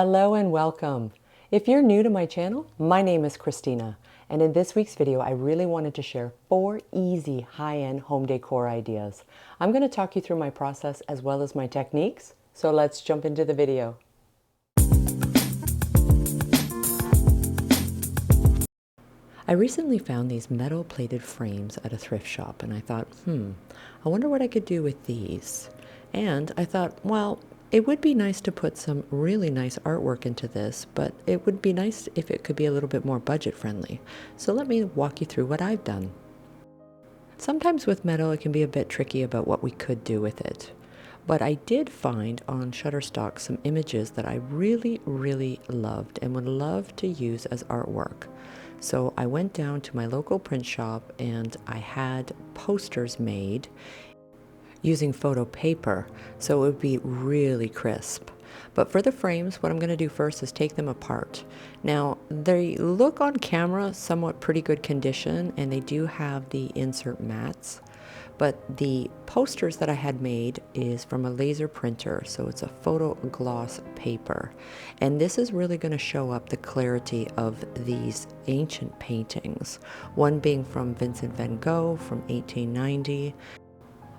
Hello and welcome. If you're new to my channel, my name is Christina, and in this week's video I really wanted to share 4 easy high-end home decor ideas. I'm going to talk you through my process as well as my techniques, so let's jump into the video. I recently found these metal plated frames at a thrift shop and I thought, I wonder what I could do with these. And I thought, well, it would be nice to put some really nice artwork into this, but it would be nice if it could be a little bit more budget friendly. So let me walk you through what I've done. Sometimes with metal it can be a bit tricky about what we could do with it. But I did find on Shutterstock some images that I really loved and would love to use as artwork. So I went down to my local print shop and I had posters made using photo paper, so it would be really crisp. But for the frames, what I'm going to do first is take them apart. Now, they look on camera somewhat pretty good condition, and they do have the insert mats. But the posters that I had made is from a laser printer, so it's a photo gloss paper. And this is really going to show up the clarity of these ancient paintings. One being from Vincent van Gogh from 1890.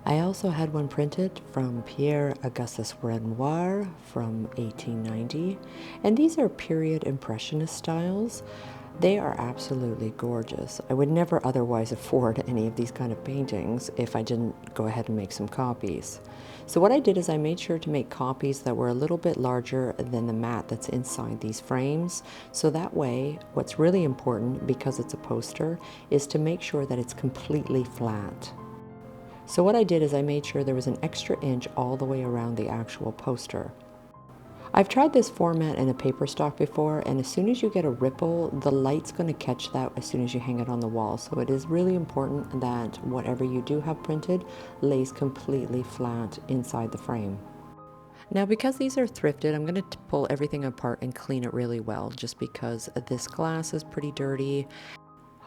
I also had one printed from Pierre Augustus Renoir from 1890, and these are period impressionist styles. They are absolutely gorgeous. I would never otherwise afford any of these kind of paintings if I didn't go ahead and make some copies. So what I did is I made sure to make copies that were a little bit larger than the mat that's inside these frames. So that way, what's really important, because it's a poster, is to make sure that it's completely flat. So what I did is I made sure there was an extra inch all the way around the actual poster. I've tried this format in a paper stock before, and as soon as you get a ripple, the light's going to catch that as soon as you hang it on the wall. So it is really important that whatever you do have printed lays completely flat inside the frame. Now, because these are thrifted, I'm going to pull everything apart and clean it really well, just because this glass is pretty dirty.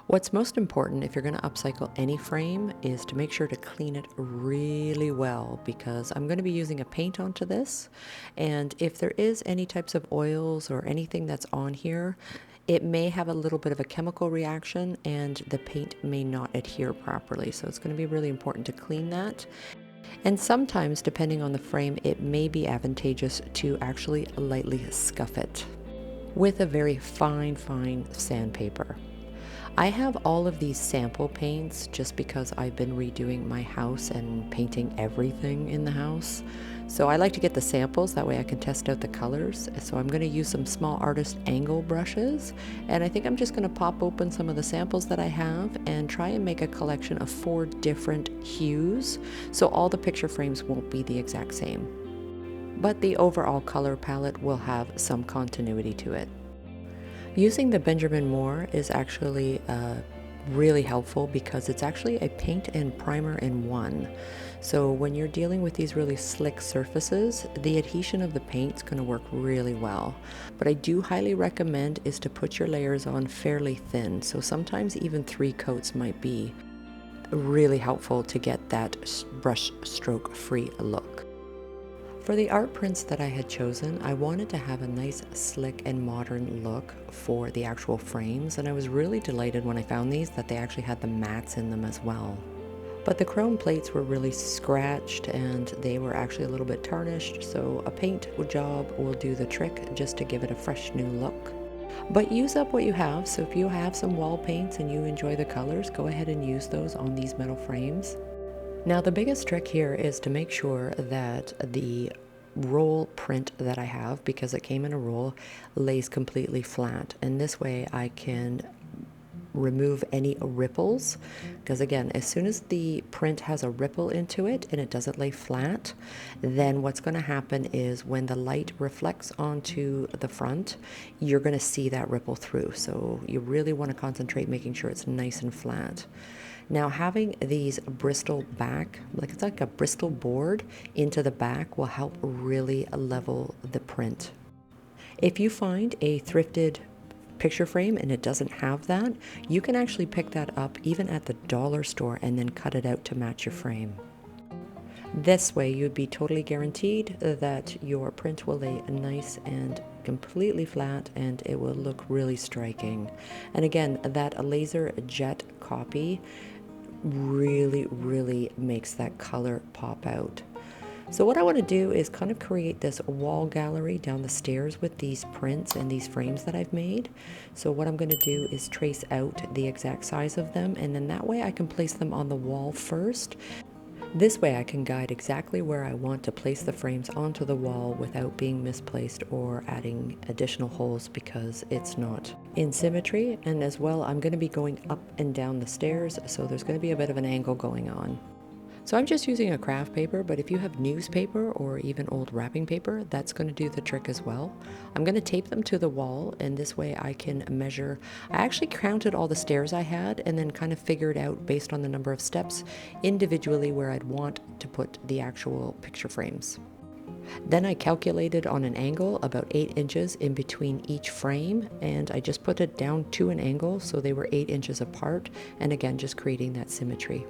What's most important if you're going to upcycle any frame is to make sure to clean it really well, because I'm going to be using a paint onto this, and if there is any types of oils or anything that's on here, it may have a little bit of a chemical reaction and the paint may not adhere properly. So it's going to be really important to clean that. And sometimes, depending on the frame, it may be advantageous to actually lightly scuff it with a very fine sandpaper. I have all of these sample paints just because I've been redoing my house and painting everything in the house. So I like to get the samples, that way I can test out the colors. So I'm going to use some small artist angle brushes, and I think I'm just going to pop open some of the samples that I have and try and make a collection of 4 different hues, so all the picture frames won't be the exact same. But the overall color palette will have some continuity to it. Using the Benjamin Moore is actually really helpful because it's actually a paint and primer in one. So when you're dealing with these really slick surfaces, the adhesion of the paint is going to work really well. But I do highly recommend is to put your layers on fairly thin. So sometimes even 3 coats might be really helpful to get that brush stroke free look. For the art prints that I had chosen, I wanted to have a nice, slick, and modern look for the actual frames, and I was really delighted when I found these that they actually had the mats in them as well. But the chrome plates were really scratched and they were actually a little bit tarnished, so a paint job will do the trick just to give it a fresh new look. But use up what you have, so if you have some wall paints and you enjoy the colors, go ahead and use those on these metal frames. Now the biggest trick here is to make sure that the roll print that I have, because it came in a roll, lays completely flat, and this way I can remove any ripples, because again, as soon as the print has a ripple into it and it doesn't lay flat, then what's going to happen is when the light reflects onto the front, you're going to see that ripple through. So you really want to concentrate making sure it's nice and flat. Now having these Bristol back, like it's like a Bristol board into the back, will help really level the print. If you find a thrifted picture frame and it doesn't have that, you can actually pick that up even at the dollar store and then cut it out to match your frame. This way you'd be totally guaranteed that your print will lay nice and completely flat and it will look really striking. And again, that laser jet copy really makes that color pop out. So what I want to do is kind of create this wall gallery down the stairs with these prints and these frames that I've made. So what I'm going to do is trace out the exact size of them, and then that way I can place them on the wall first. This way I can guide exactly where I want to place the frames onto the wall without being misplaced or adding additional holes because it's not in symmetry. And as well, I'm going to be going up and down the stairs, so there's going to be a bit of an angle going on. So I'm just using a craft paper, but if you have newspaper or even old wrapping paper, that's going to do the trick as well. I'm going to tape them to the wall, and this way I can measure. I actually counted all the stairs I had and then kind of figured out based on the number of steps individually where I'd want to put the actual picture frames. Then I calculated on an angle about 8 inches in between each frame, and I just put it down to an angle so they were 8 inches apart, and again just creating that symmetry.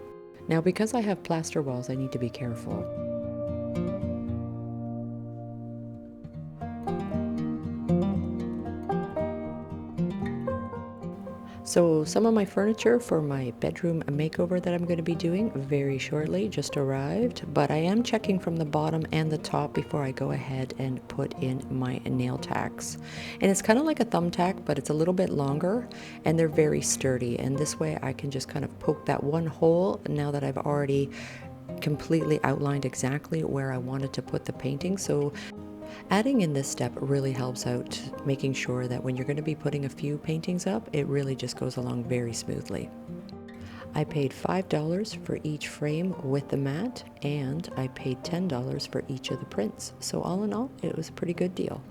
Now, because I have plaster walls, I need to be careful. So some of my furniture for my bedroom makeover that I'm going to be doing very shortly just arrived, but I am checking from the bottom and the top before I go ahead and put in my nail tacks. And it's kind of like a thumbtack, but it's a little bit longer and they're very sturdy. And this way I can just kind of poke that one hole now that I've already completely outlined exactly where I wanted to put the painting. So adding in this step really helps out, making sure that when you're going to be putting a few paintings up, it really just goes along very smoothly. I paid $5 for each frame with the mat, and I paid $10 for each of the prints. So all in all, it was a pretty good deal.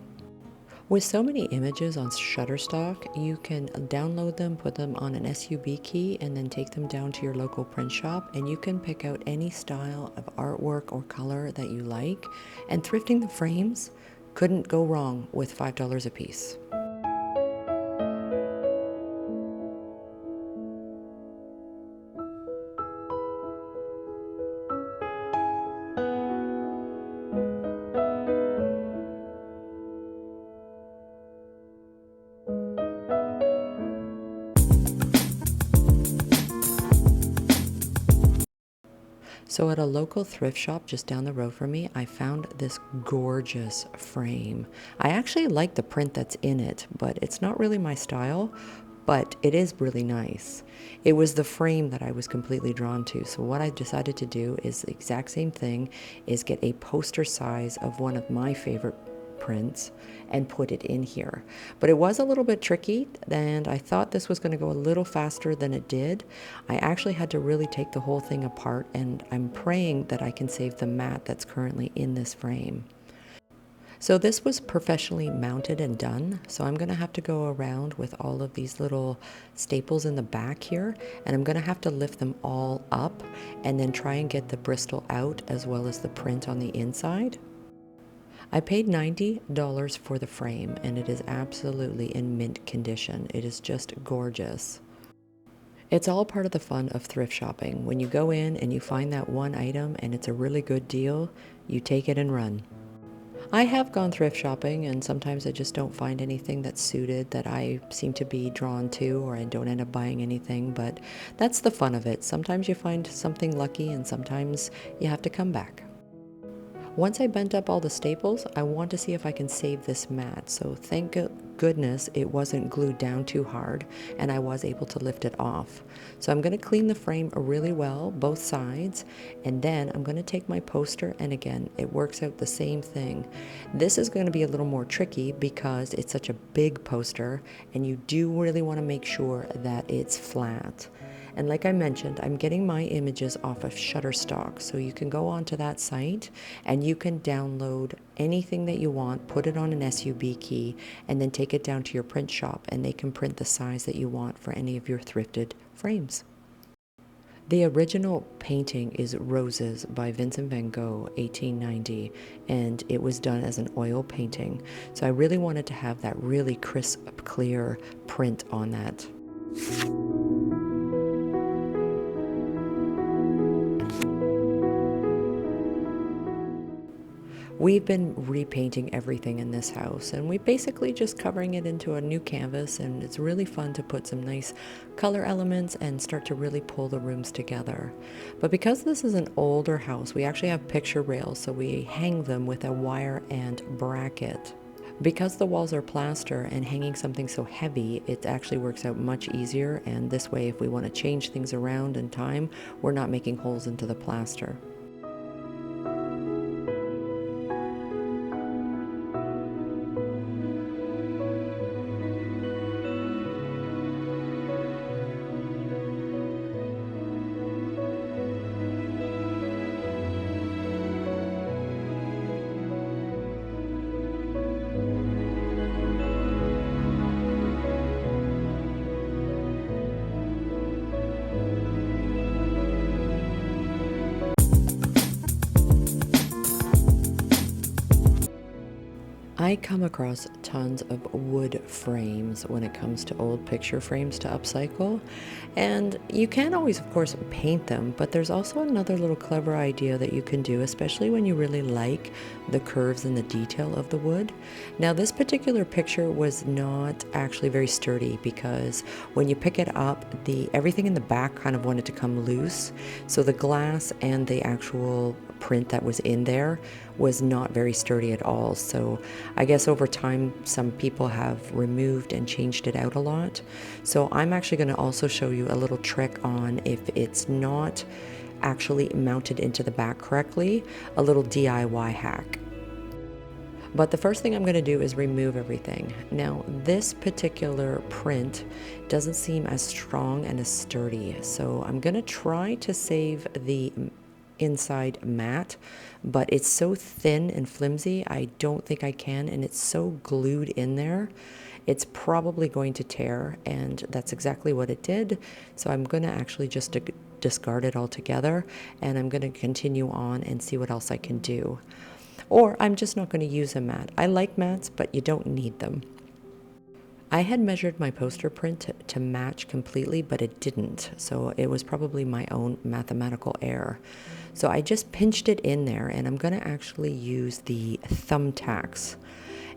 With so many images on Shutterstock, you can download them, put them on an SUB key, and then take them down to your local print shop, and you can pick out any style of artwork or color that you like. And thrifting the frames couldn't go wrong with $5 a piece. So at a local thrift shop just down the road from me, I found this gorgeous frame. I actually like the print that's in it, but it's not really my style, but it is really nice. It was the frame that I was completely drawn to. So what I decided to do is the exact same thing, is get a poster size of one of my favorite prints and put it in here. But it was a little bit tricky, and I thought this was going to go a little faster than it did. I actually had to really take the whole thing apart, and I'm praying that I can save the mat that's currently in this frame. So this was professionally mounted and done, so I'm going to have to go around with all of these little staples in the back here, and I'm going to have to lift them all up and then try and get the Bristol out as well as the print on the inside. I paid $90 for the frame, and it is absolutely in mint condition. It is just gorgeous. It's all part of the fun of thrift shopping. When you go in and you find that one item and it's a really good deal, you take it and run. I have gone thrift shopping, and sometimes I just don't find anything that's suited that I seem to be drawn to, or I don't end up buying anything, but that's the fun of it. Sometimes you find something lucky and sometimes you have to come back. Once I bent up all the staples, I want to see if I can save this mat. So thank goodness it wasn't glued down too hard, and I was able to lift it off. So I'm going to clean the frame really well, both sides, and then I'm going to take my poster, and again, it works out the same thing. This is going to be a little more tricky because it's such a big poster, and you do really want to make sure that it's flat. And like I mentioned, I'm getting my images off of Shutterstock, so you can go onto that site and you can download anything that you want, put it on an SUB key, and then take it down to your print shop, and they can print the size that you want for any of your thrifted frames. The original painting is Roses by Vincent van Gogh, 1890, and it was done as an oil painting. So I really wanted to have that really crisp, clear print on that. We've been repainting everything in this house, and we basically just covering it into a new canvas, and it's really fun to put some nice color elements and start to really pull the rooms together. But because this is an older house, we actually have picture rails, so we hang them with a wire and bracket. Because the walls are plaster and hanging something so heavy, it actually works out much easier, and this way if we want to change things around in time, we're not making holes into the plaster. I come across tons of wood frames when it comes to old picture frames to upcycle, and you can always, of course, paint them, but there's also another little clever idea that you can do, especially when you really like the curves and the detail of the wood. Now, this particular picture was not actually very sturdy because when you pick it up, everything in the back kind of wanted to come loose, so the glass and the actual print that was in there was not very sturdy at all. So I guess over time some people have removed and changed it out a lot. So I'm actually going to also show you a little trick on if it's not actually mounted into the back correctly, a little DIY hack. But the first thing I'm going to do is remove everything. Now, this particular print doesn't seem as strong and as sturdy, so I'm going to try to save the inside mat, but it's so thin and flimsy, I don't think I can, and it's so glued in there, it's probably going to tear, and that's exactly what it did. So I'm going to actually just discard it altogether, and I'm going to continue on and see what else I can do. Or I'm just not going to use a mat. I like mats, but you don't need them. I had measured my poster print to match completely, but it didn't. So it was probably my own mathematical error. So I just pinched it in there, and I'm going to actually use the thumbtacks.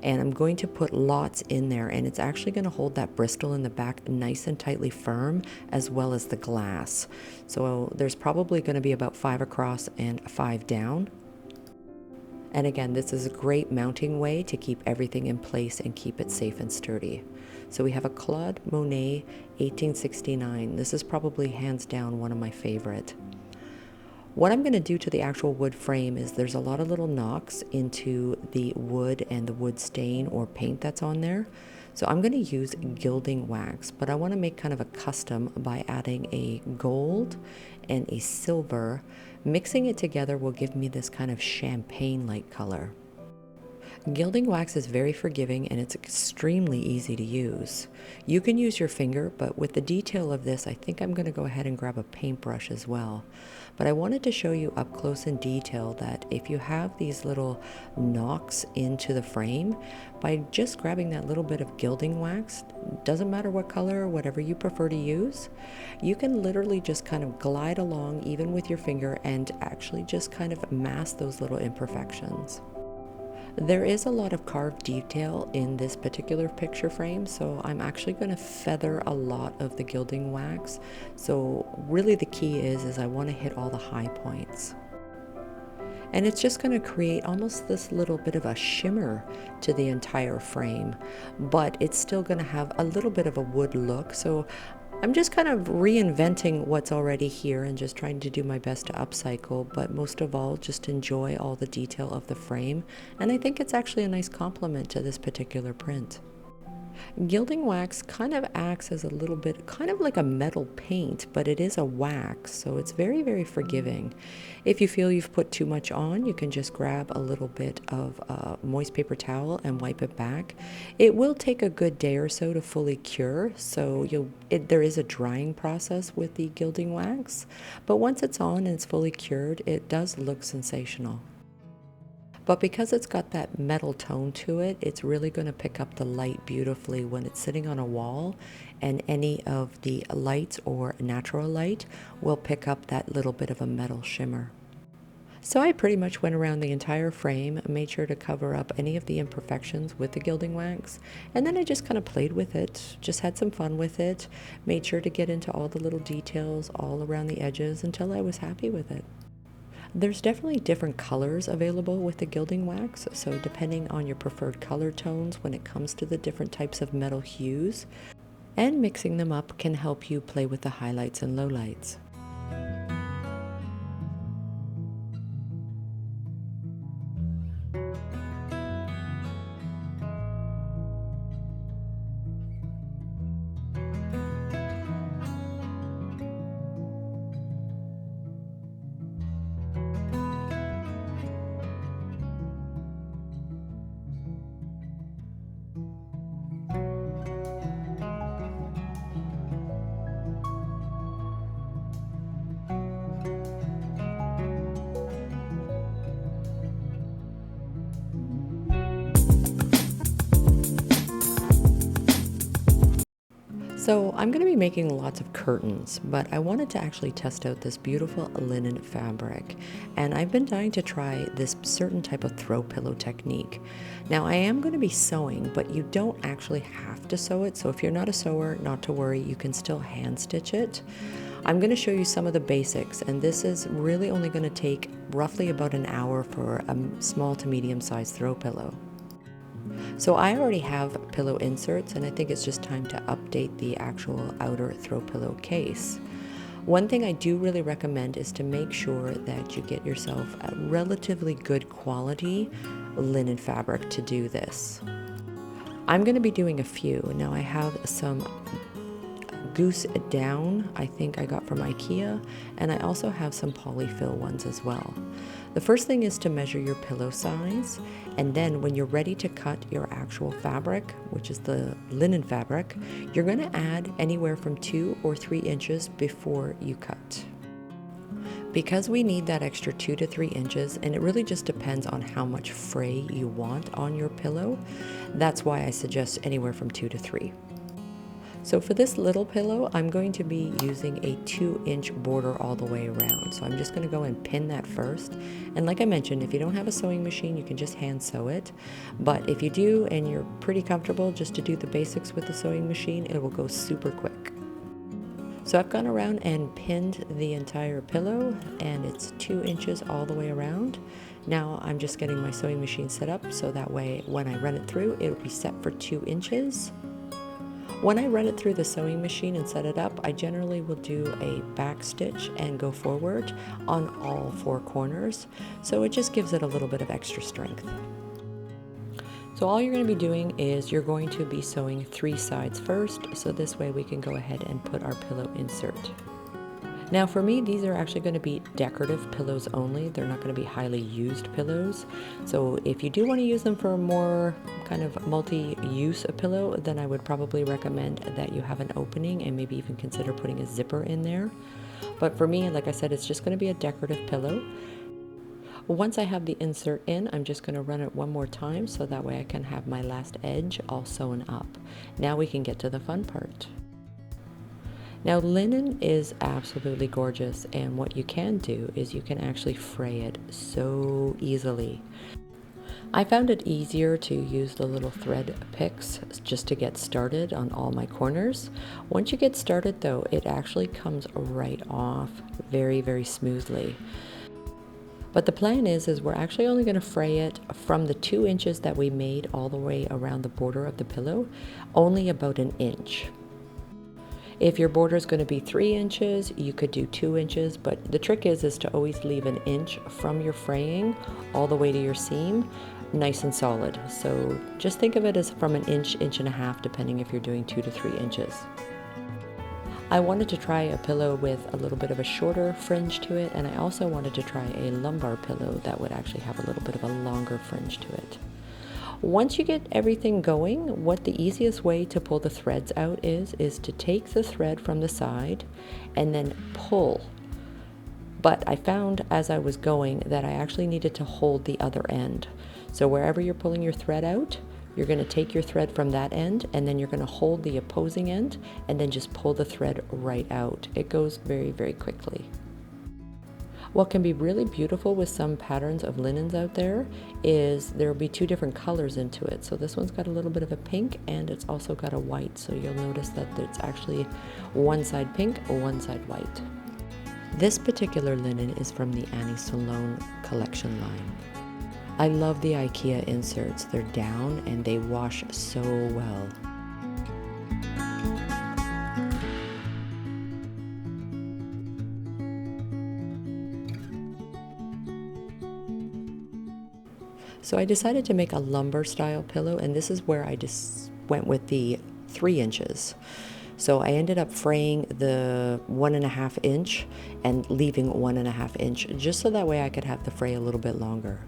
And I'm going to put lots in there, and it's actually going to hold that Bristol in the back nice and tightly firm, as well as the glass. So there's probably going to be about 5 across and 5 down. And again, this is a great mounting way to keep everything in place and keep it safe and sturdy. So we have a Claude Monet 1869. This is probably hands down one of my favorite. What I'm going to do to the actual wood frame is there's a lot of little knocks into the wood and the wood stain or paint that's on there. So I'm going to use gilding wax, but I want to make kind of a custom by adding a gold and a silver. Mixing it together will give me this kind of champagne-like color. Gilding wax is very forgiving and it's extremely easy to use. You can use your finger, but with the detail of this, I think I'm going to go ahead and grab a paintbrush as well. But I wanted to show you up close in detail that if you have these little knocks into the frame, by just grabbing that little bit of gilding wax, doesn't matter what color or whatever you prefer to use, you can literally just kind of glide along even with your finger and actually just kind of mask those little imperfections. There is a lot of carved detail in this particular picture frame, so I'm actually going to feather a lot of the gilding wax. So really the key is I want to hit all the high points. And it's just going to create almost this little bit of a shimmer to the entire frame, but it's still going to have a little bit of a wood look. So I'm just kind of reinventing what's already here and just trying to do my best to upcycle, but most of all, just enjoy all the detail of the frame. And I think it's actually a nice compliment to this particular print. Gilding wax kind of acts as a little bit, kind of like a metal paint, but it is a wax, so it's very, very forgiving. If you feel you've put too much on, you can just grab a little bit of moist paper towel and wipe it back. It will take a good day or so to fully cure, so there is a drying process with the gilding wax, but once it's on and it's fully cured, it does look sensational. But because it's got that metal tone to it, it's really going to pick up the light beautifully when it's sitting on a wall, and any of the lights or natural light will pick up that little bit of a metal shimmer. So I pretty much went around the entire frame, made sure to cover up any of the imperfections with the gilding wax, and then I just kind of played with it, just had some fun with it, made sure to get into all the little details all around the edges until I was happy with it. There's definitely different colors available with the gilding wax, so depending on your preferred color tones when it comes to the different types of metal hues, and mixing them up can help you play with the highlights and lowlights. So I'm going to be making lots of curtains, but I wanted to actually test out this beautiful linen fabric. And I've been dying to try this certain type of throw pillow technique. Now I am going to be sewing, but you don't actually have to sew it. So if you're not a sewer, not to worry, you can still hand stitch it. I'm going to show you some of the basics, and this is really only going to take roughly about an hour for a small to medium sized throw pillow. So I already have pillow inserts, and I think it's just time to update the actual outer throw pillow case. One thing I do really recommend is to make sure that you get yourself a relatively good quality linen fabric to do this. I'm going to be doing a few. Now I have some goose down I think I got from IKEA, and I also have some polyfill ones as well. The first thing is to measure your pillow size, and then when you're ready to cut your actual fabric, which is the linen fabric, you're going to add anywhere from 2 or 3 inches before you cut. Because we need that extra 2 to 3 inches, and it really just depends on how much fray you want on your pillow, that's why I suggest anywhere from 2 to 3. So for this little pillow, I'm going to be using a 2-inch border all the way around. So I'm just going to go and pin that first. And like I mentioned, if you don't have a sewing machine, you can just hand sew it. But if you do and you're pretty comfortable just to do the basics with the sewing machine, it will go super quick. So I've gone around and pinned the entire pillow, and it's 2 inches all the way around. Now I'm just getting my sewing machine set up so that way when I run it through, it'll be set for 2 inches. When I run it through the sewing machine and set it up, I generally will do a back stitch and go forward on all 4 corners, so it just gives it a little bit of extra strength. So all you're going to be doing is you're going to be sewing 3 sides first, so this way we can go ahead and put our pillow insert. Now for me, these are actually going to be decorative pillows only. They're not going to be highly used pillows. So if you do want to use them for a more kind of multi-use pillow, then I would probably recommend that you have an opening and maybe even consider putting a zipper in there. But for me, like I said, it's just going to be a decorative pillow. Once I have the insert in, I'm just going to run it one more time so that way I can have my last edge all sewn up. Now we can get to the fun part. Now linen is absolutely gorgeous, and what you can do is you can actually fray it so easily. I found it easier to use the little thread picks just to get started on all my corners. Once you get started though, it actually comes right off very, very smoothly. But the plan is we're actually only going to fray it from the 2 inches that we made all the way around the border of the pillow, only about an inch. If your border is going to be 3 inches, you could do 2 inches, but the trick is to always leave an inch from your fraying all the way to your seam, nice and solid. So just think of it as from an inch, inch and a half, depending if you're doing 2 to 3 inches. I wanted to try a pillow with a little bit of a shorter fringe to it, and I also wanted to try a lumbar pillow that would actually have a little bit of a longer fringe to it. Once you get everything going, what the easiest way to pull the threads out is to take the thread from the side and then pull. But I found as I was going that I actually needed to hold the other end. So wherever you're pulling your thread out, you're going to take your thread from that end, and then you're going to hold the opposing end and then just pull the thread right out. It goes very, very quickly. What can be really beautiful with some patterns of linens out there is there will be two different colors into it. So this one's got a little bit of a pink and it's also got a white. So you'll notice that it's actually one side pink or one side white. This particular linen is from the Annie Salone collection line. I love the IKEA inserts. They're down and they wash so well. So I decided to make a lumber style pillow, and this is where I just went with the 3 inches. So I ended up fraying the 1.5 inch and leaving 1.5 inch, just so that way I could have the fray a little bit longer.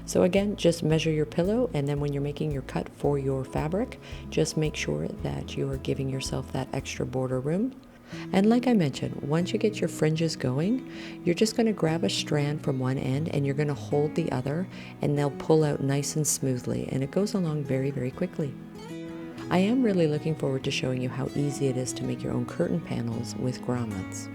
So again, just measure your pillow, and then when you're making your cut for your fabric, just make sure that you're giving yourself that extra border room. And like I mentioned, once you get your fringes going, you're just going to grab a strand from one end and you're going to hold the other, and they'll pull out nice and smoothly, and it goes along very, very quickly. I am really looking forward to showing you how easy it is to make your own curtain panels with grommets.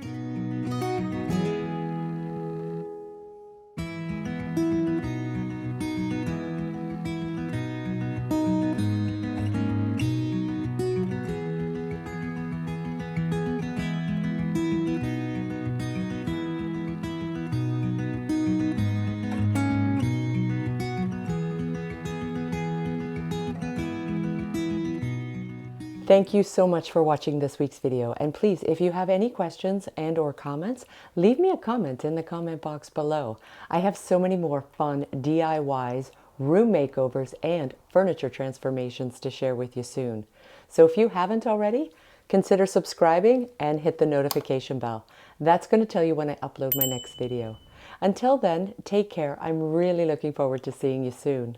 Thank you so much for watching this week's video, and please, if you have any questions and or comments, leave me a comment in the comment box below. I have so many more fun DIYs, room makeovers, and furniture transformations to share with you soon. So if you haven't already, consider subscribing and hit the notification bell. That's going to tell you when I upload my next video. Until then, take care. I'm really looking forward to seeing you soon.